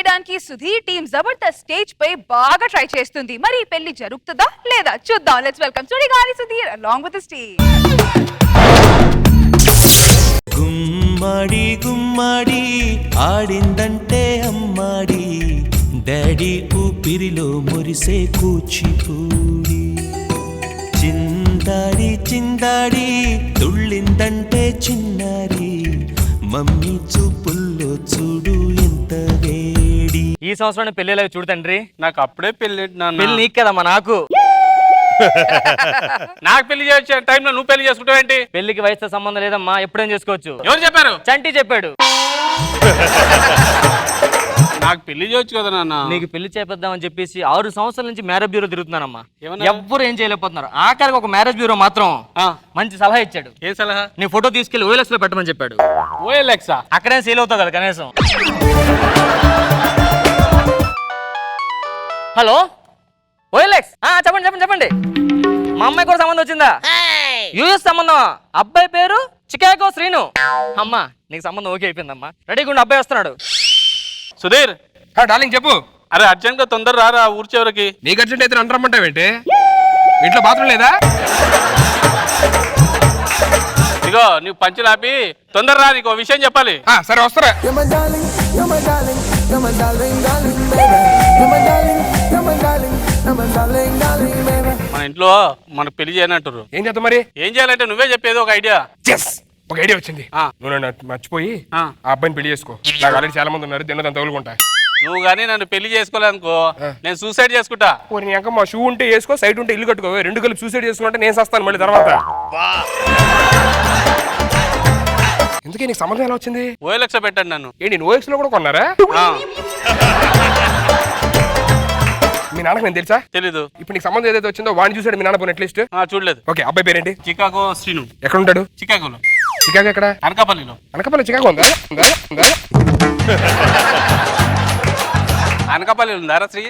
చేయడానికి Sudheer team Jabardasth stage పై బాగా ట్రై చేస్తుంది. మరి ఈ పెళ్లి జరుగుతుందా లేదా చూద్దాం. Let's welcome Sudigali Sudheer along with the team. గుమ్మడి గుమ్మడి ఆడిందంటే అమ్మాడి డాడీ ఊపిరిలో మురిసే కూచిపూడి చిందాడి చిందాడి తుళ్ళిందంటే చిన్నారి మమ్మీ చూపుల్లో చూడు ఎంత వేడి. ఈ సంవత్సరం పెళ్లి చూడు తండ్రి. నాకు అప్పుడే పెళ్లి పెళ్లి నీకు కదమ్మా నాకు. నాకు పెళ్లి చేసే టైంలో నువ్వు పెళ్లి చేసుకుంటావేంటి? పెళ్లికి వయసుతో సంబంధం లేదమ్మా, ఎప్పుడైనా చేసుకోవచ్చు. ఎవరు చెప్పారు? చంటి చెప్పాడు. నాకు పెళ్లి చేయొచ్చు కదా నాన్న. నీకు పెళ్లి చేపిద్దామని చెప్పేసి 6 సంవత్సరాల నుంచి మ్యారేజ్ బ్యూరో తిరుగుతున్నానమ్మా. ఎవ్వరు ఏం చేయలేకపోతున్నారు. ఆఖరికి ఒక మ్యారేజ్ బ్యూరో మాత్రం మంచి సలహా ఇచ్చాడు. ఏ సలహా? నీ ఫోటో తీసుకెళ్లి OLX లో పెట్టమని చెప్పాడు. OLX అక్కడే సేల్ అవుతావు కదా కనీసం. హలో OLX, చెప్పండి చెప్పండి చెప్పండి. మా అమ్మాయి కూడా సంబంధం వచ్చిందా? US సంబంధమా? అబ్బాయి పేరు చికాగో శ్రీను. అమ్మా నీకు సంబంధం ఓకే అయిపోయిందమ్మా. రెడీగా ఉండి అబ్బాయి వస్తున్నాడు. సుధీర్ డార్లింగ్ చెప్పు. అరే అర్జెంట్ గా తొందర రారా ఊరి చివరికి. నీకు అర్జెంట్ అయితే అంటారమ్మంటావేంటి? ఇంట్లో బాత్రూమ్ లేదా? ఇగో నువ్వు పంచులు ఆపి తొందర రా, నీకు విషయం చెప్పాలి. సరే వస్తారా. మన ఇంట్లో మనకు పెళ్లి చేయనంటారు. ఏం చేద్దాం మరి? ఏం చేయాలంటే నువ్వే చెప్పేది ఒక ఐడియా. ఒక ఐడియా వచ్చింది. నువ్వు నన్ను మర్చిపోయి ఆ అబ్బాయిని పెళ్లి చేసుకో. నాకు ఆల్రెడీ చాలా మంది ఉన్నారు, తిన్నదంత తగులుకుంటా. నువ్వు గానీ నన్ను పెళ్లి చేసుకోలేదనుకో నేను సూసైడ్ చేసుకుంటా. నీ అంక మా షూ ఉంటే వేసుకో, సైడ్ ఉంటే ఇల్లు కట్టుకో. రెండు కలిపి సూసైడ్ చేసుకుంటే నేను సస్తాను మళ్ళీ తర్వాత. ఎందుకే నీకు సంబంధం ఎలా వచ్చింది? OLX పెట్టండి నన్ను. ఏంటి OLX లో కూడా కొన్నారా? మీ నాన్నకు నేను తెలుసా? తెలీదు. ఇప్పుడు నీకు సంబంధం ఏదైతే వచ్చిందో వాడిని చూసాడు మీ నాన్న పోయిన అట్లీస్ట్. చూడలేదు. ఓకే, అబ్బాయి పేరేంటి? చికాగో శ్రీను. ఎక్కడ ఉంటాడు? చికాగోలో. చికాగో ఎక్కడ? అనకాపల్లిలో. అనకాపల్లి చికాగో ఉందా? అనకాపల్లి ఉందారా శ్రీ?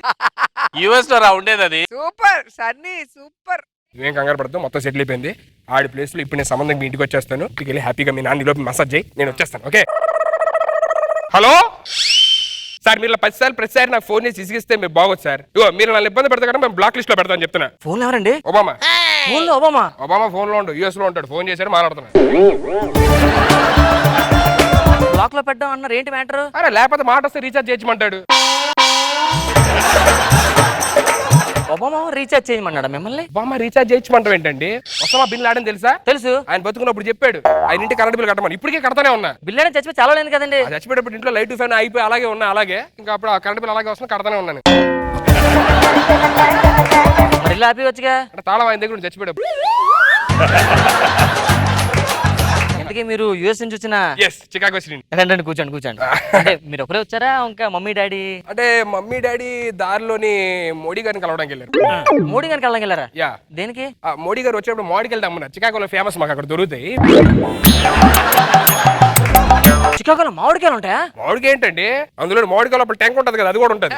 US లో రా ఉండేది అది. Super Sunny super. నువ్వేం కంగారు పడతావు, మొత్తం సెటిల్ అయిపోయింది. ఆడి ప్లేస్ లో ఇప్పుడు నేను సంబంధం మీ ఇంటికి వచ్చేస్తాను. ఇంటికి వెళ్ళి హ్యాపీగా మీ నాన్న లోపు మసాజ్ చేయి, నేను వచ్చేస్తాను. ఓకే. హలో సార్, మీరు ప్రతిసారి నాకు ఫోన్ చేసి ఇసిగిస్తే మీరు బాగోదు సార్. ఇగో మీరు నన్ను ఇబ్బంది పెడతా కదా, మేము బ్లాక్ లిస్ట్ లో పెడతాను చెప్తున్నా. ఫోన్ ఎవరండి? ఒబామా. ఒబామా ఫోన్ లో ఉండు, US లో ఉంటాడు. ఫోన్ చేశారు, మాట్లాడుతున్నాడు. బ్లాక్ లో పెట్టడం అన్నారు, ఏంటి మ్యాటర్? అరే లేకపోతే మాట వస్తే రీఛార్జ్ చేయమంటాడు. ఒబామా రీఛార్జ్ చేయమన్నాడా మిమ్మల్ని? ఒబామా రీఛార్జ్ చేయమంటావు ఏంటండి? ఒసామా బిన్ లాడెన్ తెలుసా? తెలుసు. ఆయన బతుకున్నప్పుడు చెప్పాడు ఆయన ఇంటి కరెంట్ బిల్ కట్టమని. ఇప్పటికే కడతానే ఉన్నా. బిల్ అనేది చచ్చిపోయి చాలా లేదు కదండి. చచ్చిపోయేటప్పుడు ఇంట్లో లైట్ ఫ్యాన్ అయిపోయి అలాగే ఉన్నా, అలాగే ఇంకా అప్పుడు ఆ కరెంట్ బిల్ అలాగే వస్తున్నా, కడతానే ఉన్నాను. మరి ఇలా ఆపి వచ్చిగా. అంటే తాళం ఆయన దగ్గర చచ్చిపోయేటప్పుడు. ఇంతకీ మీరు US నుంచి వచ్చిన? చికాగో శ్రీని. రండి కూర్చోండి. అంటే మీరు ఒకరే వచ్చారా ఇంకా మమ్మీ డాడీ? అంటే మమ్మీ డాడీ దారిలోని మోడీ గారిని కలవడానికి వెళ్ళారు. మోడీ గారికి వెళ్ళడానికి వెళ్ళారా? యా. దేనికి? మోడీ గారు వచ్చేప్పుడు మామిడికి వెళ్తాం అన్నారు. చికాగోలో ఫేమస్, మాకు అక్కడ దొరుకుతాయి. చికాగోలో మామిడికాయలు ఉంటాయా? మామిడికాయ ఏంటండి, అందులో మామిడికాయ లోపల ట్యాంక్ ఉంటది కదా, అది కూడా ఉంటది.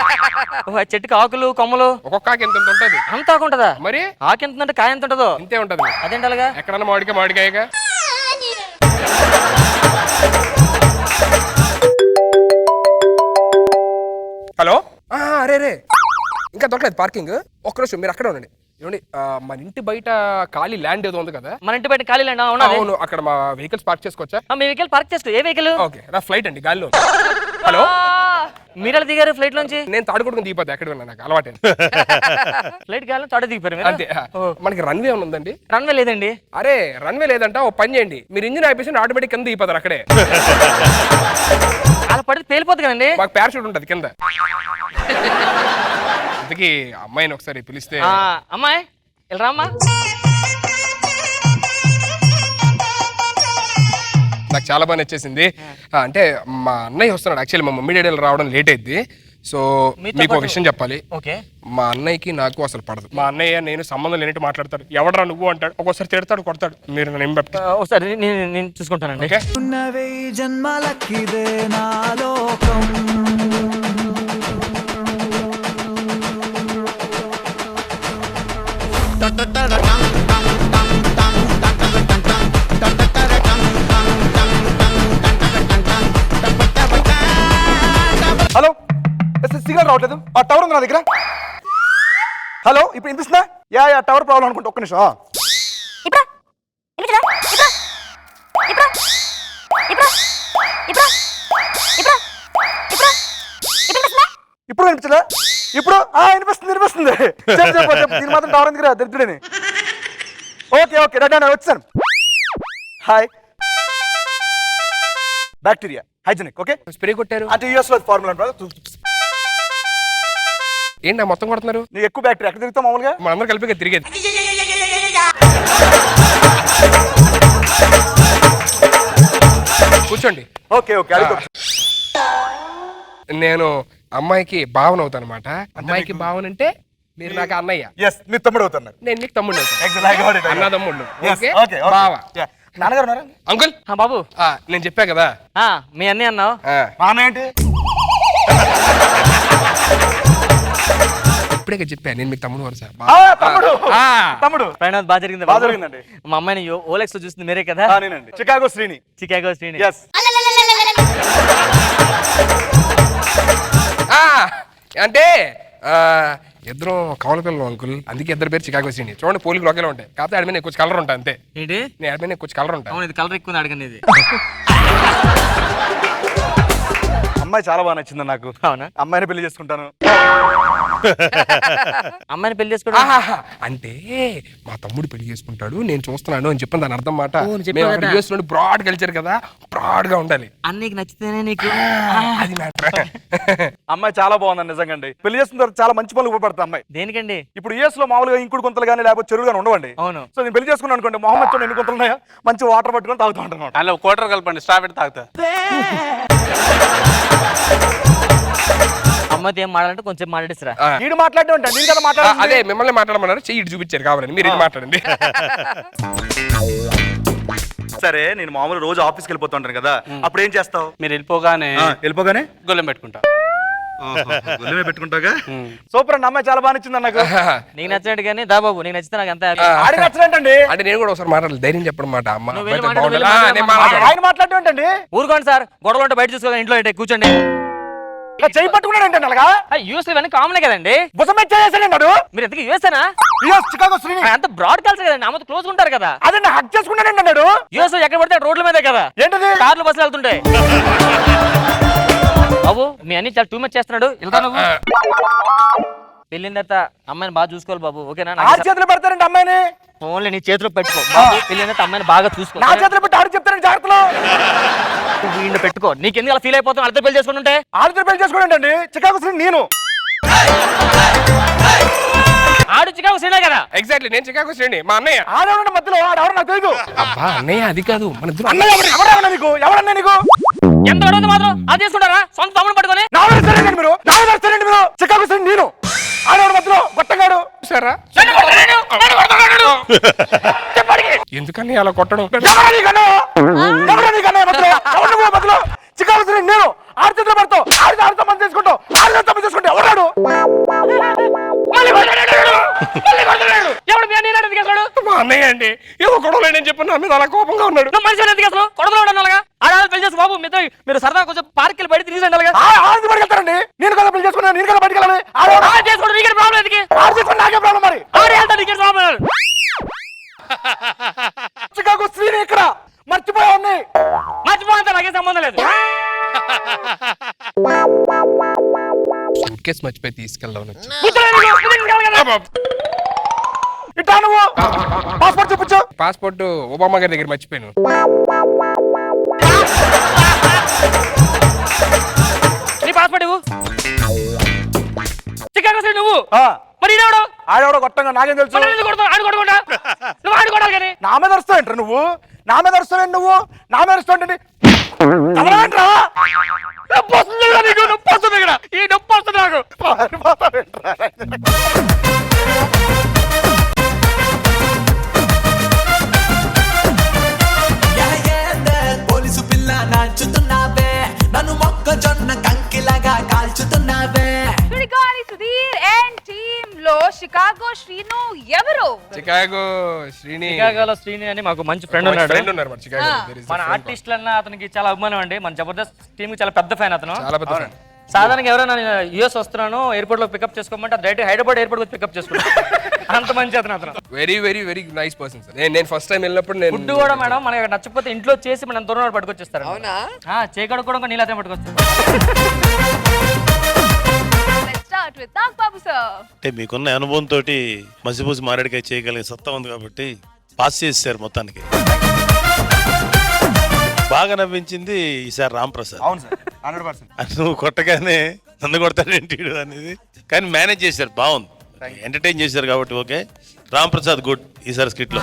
చెట్టుకి ఆకులు కొమ్మలు ఒక్కొక్క ఆకు ఎంత ఉంటది. అంత ఆకు ఉంటదా? మరి ఆకు ఎంత ఉంటే కాయ ఎంత ఉంటదో ఇంతే ఉంటది. అదేంటి అలాగా? ఎక్కడన్నా మామిడికాయగా. హలో. అరే ఇంకా దొరకలేదు పార్కింగ్. ఒక్క రోజు మీరు అక్కడే ఉండండి. ఏమండి, మన ఇంటి బయట ఖాళీ ల్యాండ్ ఏదో ఉంది కదా? మన ఇంటి బయట ఖాళీ ల్యాండ్? అవును, అక్కడ మా వెహికల్స్ పార్క్ చేసుకోవచ్చా? మీ వెహికల్ పార్క్ చేసుకో. ఏ వెహికల్? ఓకే, నా ఫ్లైట్ అండి, గాల్లో. హలో, మీరు దిగారు ఫ్లైట్ నుంచి? నేను తాడుకుంటుకుని దిగిపోతా, ఎక్కడ ఉన్నా, నాకు అలవాటే. ఫ్లైట్ గాల్లో తాడు దిగిపోయారు అంతే. మనకి రన్వే ఏమైనా ఉందండి? రన్వే లేదండి. అరే రన్వే లేదంట, ఓ పని చేయండి, మీరు ఇంజిన్ ఆపేసి ఆటోమేటిక్ కింద దిగిపోతారు అక్కడే. అలా పడితే పేలిపోతుంది కదండి. మాకు పారాషూట్ ఉంటుంది కింద. ఇంతకీ అమ్మాయిని ఒకసారి పిలిస్తే. అమ్మాయి వెళ్ళరామ్మా. నాకు చాలా బాగా నచ్చేసింది. అంటే మా అన్నయ్య వస్తున్నాడు. యాక్చువల్లీ మా మమ్మీ డాడీలు రావడం లేట్ అయింది. సో మీకు ఒక విషయం చెప్పాలి. మా అన్నయ్యకి నాకు అసలు పడదు. మా అన్నయ్య నేను సంబంధం లేనట్టు మాట్లాడతాడు. ఎవడరా నువ్వు అంటాడు, ఒక్కోసారి తిడతాడు, కొడతాడు. మీరు నన్ను ఏం పెడతారు? ఒకసారి నేను చూసుకుంటానండి. హలో సిగ్నల్ రావట్లేదు. ఆ టవర్ ఉంది నా దగ్గర. హలో, ఇప్పుడు వినిపిస్తుందా? యా టవర్ ప్రాబ్లం అనుకుంటా. ఒక్క నిమిషం. ఇప్పుడు వినిపించలే? ఇప్పుడు వినిపిస్తుంది. చెప్పు. దీని మాత్రం టవర్ ఎందుకు దరిద్రుడని. ఓకే రెడీ వచ్చాను. Hi. Bacteria hygienic. Okay, spray కొట్టారు అంటే యూఎస్ లో ఫార్ములా. ఏంటి మొత్తం కొడుతున్నారు? నీకు ఎక్కువ బ్యాక్టీరియా ఎక్కడ తిరుగుతావు మామూలుగా? మనందరం కలిపి తిరిగేది. కూర్చోండి. ఓకే నేను అమ్మాయికి భావన అవుతాను అనమాట. అమ్మాయికి భావన అంటే మీరు నాకు అన్నయ్య, ఎస్ మీరు తమ్ముడు అవుతారు. నేను నీకు తమ్ముడు అవుతాను. Exactly, I got it. అన్న తమ్ముళ్ళు. Yes, okay. బావ. Yeah. నాన్నగారు ఉన్నారా? అంకుల్ బాబు నేను చెప్పా కదా మీ అన్నీ అన్నావు. మా అన్న ఏంటి? ఇప్పుడే చెప్పా నేను మీకు తమ్ముడు వరుస. తమ్ముడు ప్రయాణం బాగా జరిగింది. బాగా జరిగిందండి. మా అమ్మాయిని ఓలెక్స్ లో చూసింది మీరే కదా? నేనండి. చికాగో శ్రీని. Yes. అంటే ఇద్దరం కవల పిల్లలు అంకుల్, అందుకే ఇద్దరు పేరు చికాగో శ్రీని. చూడండి పోలికలు ఒకేలా ఉంటాయి, కాకపోతే ఆడి మీద కొంచెం కలర్ ఉంటాయి అంతే. ఏంటి? నేను ఆడి మీద కొంచెం కలర్ ఉంటాయి. అవును, ఇది కలర్ ఎక్కువ అడగండి. ఇది అమ్మాయి చాలా బాగా నచ్చింది నాకు. అవునా? అమ్మాయిని పెళ్లి చేసుకుంటాను. అమ్మాయిని పెళ్లి చేసుకోవడం అంటే మా తమ్ముడు పెళ్లి చేసుకుంటాడు, నేను చూస్తున్నాను అని చెప్పిన దాని అర్థం మాట. చెప్పావు కదా. యూఎస్ నుండి బ్రాడ్ కల్చర్ కదా, బ్రాడ్ గా ఉండాలి. అన్నీకి నచ్చితేనే నీకు అది మ్యాటర్. అమ్మాయి చాలా బాగుందండి నిజంగా. పెళ్లి చేసిన తర్వాత చాలా మంచి పనులు ఉపయోగపడుతుంది అమ్మాయి. దేనికండి? ఇప్పుడు యూఎస్ లో మామూలుగా ఇంకుడు గుంతలు కానీ లేకపోతే చెరువు కానీ ఉండవండి. అవును. సో నేను పెళ్లి చేసుకున్నాను అనుకోండి, మొహమ్మద్ ఎన్ని గుంతలు ఉన్నాయో మంచి వాటర్ పట్టుకొని తాగుతూ ఉంటాను. అందులో కోటర్ కలపండి, స్ట్రా పెట్టి తాగుతా. అమ్మాయితో ఏం మాట్లాడంటే కొంచెం మాట్లాడిస్తారా? వీడు మాట్లాడటం అంటే నేను కదా మాట్లాడాలి. అదే మిమ్మల్ని మాట్లాడమన్నారు, చెయ్యి చూపించారు కావాలని మీరు మాట్లాడండి. సరే, నేను మామూలు రోజు ఆఫీస్కి వెళ్ళిపోతుంటాను కదా, అప్పుడు ఏం చేస్తావు? మీరు వెళ్ళిపోగానే గొల్లెం పెట్టుకుంటా. పెట్టుకుంటాగా. సూపర్ అండి, అమ్మాయి చాలా బాగా నచ్చింది నాకు. నీకు నచ్చినట్టు కానీ దా బాబు, నీకు నచ్చితే నాకు అంత ఆడికి నచ్చినట్టండి. అంటే నేను కూడా ఒకసారి మాట్లాడాలి, ధైర్యం చెప్పడం మాట. అమ్మ నువ్వు వెళ్ళి అబ్బాయితో మాట్లాడు, బాగుండాలి. వెళ్ళి నేను మాట్లాడు. మాట్లాడాలి. ఆయన మాట్లాడటం ఏంటండి? ఊరుకోండి సార్, గొడవలు ఉంటే బయట చూసుకోవాలి, ఇంట్లో ఏంటి కూర్చోండి. ఇలా చేయి పట్టుకున్నాడు అలాగా. యూఎస్ ఇవన్నీ కామనే కదండి. బుసమే చేసాడు. మీరు ఎందుకు యూఎస్ఏనా? చికాగో శ్రీని అంత బ్రాడ్ కల్చర్ కదండి, ఆమెతో క్లోజ్ ఉంటారు కదా. అదే హక్ చేసుకున్నాడు అన్నాడు. యూఎస్ ఎక్కడ పడితే రోడ్ల మీదే కదా. ఏంటది? కార్లు బస్సులు వెళ్తుంటాయి. బాబు మీ అన్ని చాలా టూ మచ్ చేస్తున్నాడు, వెళ్తా నువ్వు. పెళ్ళిన తర్వాత అమ్మాయిని బాగా చూసుకోవాలి బాబు, ఓకేనా? ఆరు చేతులు పెడతారండి అమ్మాయిని. ఓన్లీ నీ చేతిలో పెట్టుకో బాబు. పెళ్ళిన తర్వాత అమ్మాయిని బాగా చూసుకో. నా చేతులు పెట్టి ఆరు చెప్తారండి జాగ్రత్తలో. వీడిని పెట్టుకో, నీకెందుకు అలా ఫీల్ అయిపోతావు? వాళ్ళతో పెళ్లి చేసుకుని ఉంటే. ఆడితో పెళ్లి చేసుకోండి అండి. చికాగో శ్రీని నేను. ఆడు చికాగో శ్రీనే కదా. ఎగ్జాక్ట్లీ, నేను చికాగో శ్రీని. మా అన్నయ్య ఆడేవాడు మధ్యలో, ఆడెవరు నాకు తెలియదు. అబ్బా అన్నయ్య అది కాదు, మన ఇద్దరు అన్నయ్య ఎవరన్నా నీకు? ఎవరన్నా నీకు? ఎంత గొడవ మాత్రం అది చేసుకుంటారా? సొంత తమ్ముడు పట్టుకొని. నా సరేండి మీరు, నా సరేండి మీరు. చికాగో శ్రీని నేను. ఆడేవాడు మధ్యలో గొట్టగాడు. సరా ఎందుకని అలా కొట్టడం? మధ్యలో చికాగో శ్రీని నేను. ఆరు చేతులు పడతావు, ఆడితో మంది చేసుకుంటావు, ఆడితో మంది చేసుకుంటావు. ఎవరాడు? ఎవడు మీ అన్నయ్య ఎందుకు వేసాడు? మా అన్నయ్య అండి, ఏదో గొడవలు అని చెప్పి నా మీద అలా కోపంగా ఉన్నాడు. నువ్వు మనిషి ఎందుకు అసలు కొడవలో ఉండాలిగా? ఆడాలి పెళ్లి చేసి బాబు మీరు సరదా కొంచెం పార్క్ వెళ్ళి బయట తిరిగి ఉండాలిగా. ఆడి బయటకు వెళ్తారండి. నేను కదా పెళ్లి చేసుకున్నాను, నేను కదా బయటకు వెళ్ళాలి. ఆడు చేసుకోవడం నీకే ప్రాబ్లం ఎందుకు? ఆడు చేసుకుని నాకే ప్రాబ్లం మరి. ఆడు వెళ్తా నీకే ప్రాబ్లం. చికాగో శ్రీని ఇక్కడ మర్చిపోయా ఉన్నాయి. మర్చిపోతే నాకే సంబంధం లేదు. సూట్ కేసు మర్చిపోయి తీసుకెళ్దాం. ఇట్టా నువ్వు పాస్పోర్ట్ చూపించు. పాస్పోర్ట్ ఒబామా గారి దగ్గర మర్చిపోయాను. నీ పాస్పోర్ట్ ఇవ్వు. చికాగో శ్రీ నువ్వు మరి ఆడెవడో కొట్టంగా నాకేం తెలుసు. ఆడుకోకుండా నువ్వు ఆడుకోవాలి కానీ నా మీద వస్తావేంట్రా నువ్వు? నా మీద వస్తావేంటి నువ్వు? నా మీద వస్తావేంటి? నొప్పి వస్తుంది కదా నీకు? నొప్పి వస్తుంది ఇక్కడ, ఈ నొప్పి వస్తుంది నాకు. పోలీసు పిల్ల నాచుతున్నావే, నన్ను మొక్కజొన్న కంకిలాగా కాల్చుతున్నావే. సుధీర్ అండ్ టీమ్ లో చికాగో శ్రీను ఎవరు? చికాగో శ్రీని. చికాగోలో శ్రీని అని మాకు మంచి ఫ్రెండ్ ఉన్నాడు. చికాగో మన ఆర్టిస్టులన్నా అతనికి చాలా అభిమానం అండి. మన జబర్దస్త్ టీమ్ కి చాలా పెద్ద ఫ్యాన్ అతను. చాలా పెద్ద ఫ్యాన్. సాధారణంగా ఎవరైనా యూఎస్ వస్తున్నాను ఎయిర్పోర్ట్ లో పికప్ చేసుకోమంటే డైరెక్ట్ హైదరాబాద్ ఎయిర్పోర్ట్ వచ్చి పికప్ చేసుకుంటాను. అంత మంచి అతను. Very very very nice person sir. నేను ఫస్ట్ టైం వెళ్ళినప్పుడు నేను ఫుడ్ కూడా మేడం మనకి నచ్చకపోతే ఇంట్లో చేసి మనం దూరం పట్టుకొచ్చేస్తారు. అవునా? చేకడ కూడా నీళ్ళు అతనే పట్టుకొస్తారు. Let's start with Nagbabu sir. అంటే మీకున్న అనుభవంతో మసిపూసి మారేడుకాయ చేయగలిగే సత్తా ఉంది కాబట్టి పాస్ చేశారు మొత్తానికి. బాగా నవ్వించింది ఈసారి రామ్ ప్రసాద్. అవును సార్ 100%. నువ్వు కొట్టగానే నన్ను కొడతాడేంటి వీడు అనేది, కానీ మేనేజ్ చేశారు, బాగుంది, ఎంటర్టైన్ చేశారు కాబట్టి ఓకే. రామ్ ప్రసాద్ గుడ్ ఈసారి స్కిట్ లో.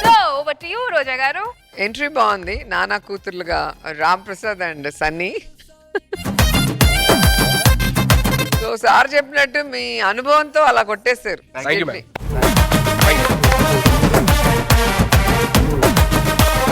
So over to you Roja garu. Entry బాగుంది, నానా కూతుర్లుగా Ram Prasad and Sunny. So sir చెప్పినట్టు మీ అనుభవంతో అలా కొట్టేస్తారు. Thank you ma'am.